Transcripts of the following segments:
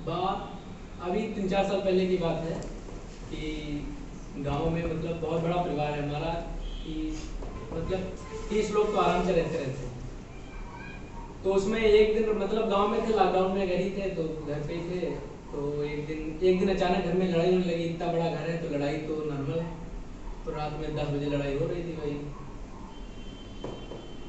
बात अभी 3-4 साल पहले की बात है कि गांव में मतलब बहुत बड़ा परिवार है हमारा कि मतलब 30 लोग तो आराम से रहते हैं। तो उसमें एक दिन मतलब गांव में थे, लॉकडाउन में घर ही थे, तो घर पे ही थे। तो एक दिन अचानक घर में लड़ाई होने लगी। इतना बड़ा घर है तो लड़ाई तो नॉर्मल। तो रात में 10 बजे लड़ाई हो रही थी भाई।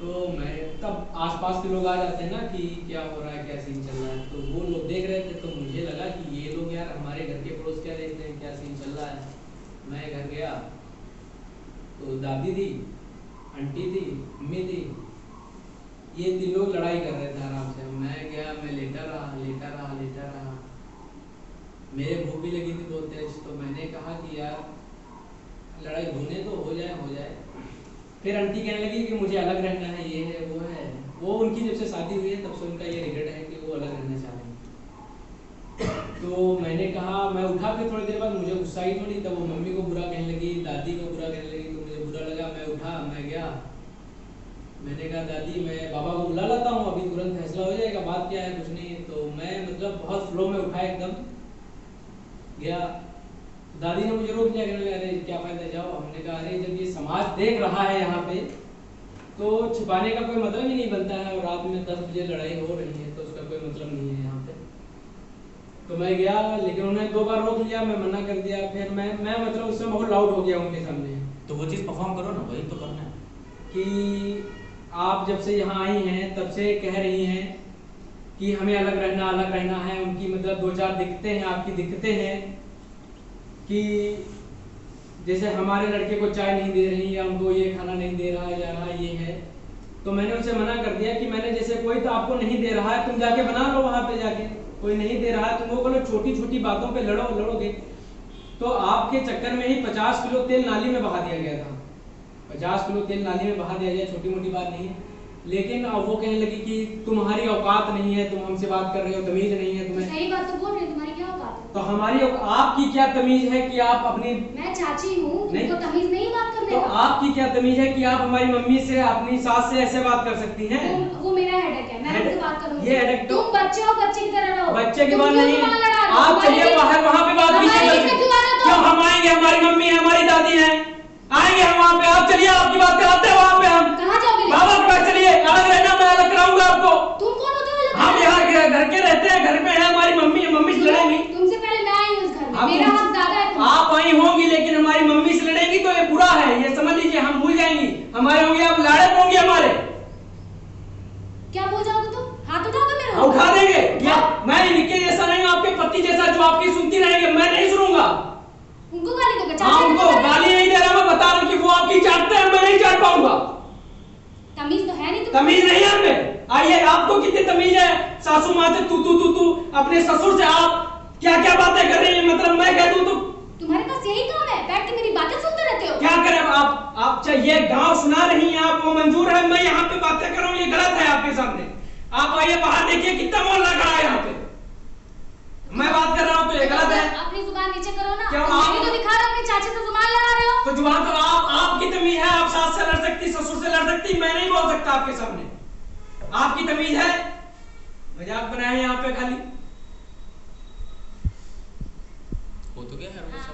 तो मैं तब आसपास के लोग आ जाते हैं ना कि क्या हो रहा है, क्या सीन चल रहा है। तो वो लोग देख रहे थे, तो मुझे लगा कि ये लोग यार हमारे घर के पड़ोस क्या देखते हैं, क्या सीन चल रहा है। मैं घर गया तो दादी थी, आंटी थी, मम्मी थी, ये 3 लोग लड़ाई कर रहे थे आराम से। मैं गया, मैं लेटा रहा। मेरे भूख भी लगी थी बहुत तेज। तो मैंने कहा कि यार लड़ाई होने तो हो जाए। फिर आंटी कहने लगी कि मुझे अलग रहना है, ये है वो है। वो उनकी जब से शादी हुई है तब से उनका ये रिग्रेट है कि वो अलग रहना चाह रहे हैं। तो मैंने कहा, मैं उठा, फिर थोड़ी देर बाद मुझे गुस्सा ही थोड़ी, तब वो मम्मी को बुरा कहने लगी, दादी को बुरा कहने लगी। तो मुझे बुरा लगा, मैं उठा, मैं गया, मैंने कहा दादी मैं बाबा को बुला लाता हूँ, अभी तुरंत फैसला हो जाएगा, बात क्या है, कुछ नहीं। तो मैं मतलब बहुत फ्लो में उठा, एकदम गया। दादी ने मुझे रोक लिया, कहने लगे अरे क्या फायदा, जाओ। हमने कहा अरे जब ये समाज देख रहा है यहाँ पे तो छुपाने का कोई मतलब ही नहीं बनता है। और रात में 10 बजे लड़ाई हो रही है तो उसका कोई मतलब नहीं है यहाँ पे। तो मैं गया, लेकिन उन्होंने 2 बार रोक लिया, मैं मना कर दिया। फिर मैं मतलब उसमें बहुत लाउड हो गया उनके सामने। तो वो चीज़ परफॉर्म करो ना, वही तो करना है कि आप जब से यहाँ आई हैं तब से कह रही हैं कि हमें अलग रहना है। उनकी मतलब 2-4 दिक्कतें हैं, आपकी दिक्कतें हैं कि जैसे हमारे लड़के को चाय नहीं दे रही, या उनको ये खाना नहीं दे रहा है, या ये है। तो मैंने उनसे मना कर दिया कि मैंने जैसे कोई तो आपको नहीं दे रहा है, तुम जाके बना लो वहां पे जाके। कोई नहीं दे रहा है, तुम वो बोलो छोटी छोटी बातों पे लड़ोगे। तो आपके चक्कर में ही 50 किलो तेल नाली में बहा दिया गया था। 50 किलो तेल नाली में बहा दिया गया, छोटी मोटी बात नहीं है। लेकिन अब वो कहने लगी कि तुम्हारी औकात नहीं है, तुम हमसे बात कर रहे हो, तमीज नहीं है तुम्हें। सही बात तो बोल रही, तुम्हारी क्या औकात है? तो हमारी आपकी क्या तमीज है कि आप अपनी, मैं चाची हूँ, तुमको तमीज नहीं बात करने तो का? आपकी क्या तमीज है कि आप हमारी मम्मी से, अपनी सास से ऐसे बात कर सकती हैं? वो मेरा हेडेक है, मैं उनसे बात करूंगी। ये हेडेक तो तुम बच्चे हो, बच्चे की तरह रहो। बच्चे की तुम बात क्यों नहीं जुबान लड़ा रहे हो? आप चलिए बाहर, वहाँ पे बात कीजिए। क्यों हम आएंगे, हमारी मम्मी है, हमारी दादी है, आएंगे हम वहाँ पे। आप चलिए, आपकी बात कराते हैं वहाँ पे। हम कहाँ जाओगे? बाबा के पास चलिए, अलग रहना, मैं अलग कराऊंगा आपको। तुम कौन होते हो? हम यहाँ घर के रहते हैं, घर पे है, हमारी मम्मी है, मम्मी से लड़ेंगी। तुमसे पहले मैं आई हूँ इस घर में, मेरा हक ज्यादा है। आप आई होंगी, लेकिन हमारी मम्मी से लड़ेंगी तो ये बुरा है, ये समझ लीजिए। हम भूल जाएंगी, हमारे होंगे, आप लाड़े होंगे हमारे। क्या बोल जाओगे तुम? हाथ उठाओगे मेरे? उठा देंगे क्या? मैं निक्के जैसा नहीं, आपके पति जैसा जो आपकी सुनती रहेंगे, मैं नहीं सुनूंगा। उनको गाली दोगे? हाँ, उनको गाली नहीं दे रहा, मैं बता रहा हूँ कि वो आपकी चाटते हैं, मैं नहीं चाट पाऊंगा। तमीज तो है नहीं तुम? तमीज नहीं है हमें। आइए, आपको कितनी तमीज है? सासू माँ से तू अपने ससुर से आप क्या क्या बातें कर रही हैं? मतलब मैं कह दूं तो तुम्हारे पास यही काम है, बैठ के मेरी बातें सुनते रहते हो। क्या करें आप चाहिए, गांव सुना रही हैं आप, वो मंजूर है, मैं यहाँ पे बातें कर रहा हूँ, ये गलत है आपके सामने। आप आइए बाहर, देखिए कितना मोहल्ला खड़ा है यहाँ पे, मैं बात कर रहा हूँ तो ये गलत है। अपनी जुबान नीचे करो ना। क्यों? आप तो दिखा रहे हो अपनी चाची से जुबान लड़ा रहे हो। तो जुबान तो आपकी तमीज है, आप सास से लड़ सकती, ससुर से लड़ सकती, मैं नहीं बोल सकता आपके सामने। आपकी तमीज है, मजाक बनाए यहाँ पे खाली। वो तो क्या है।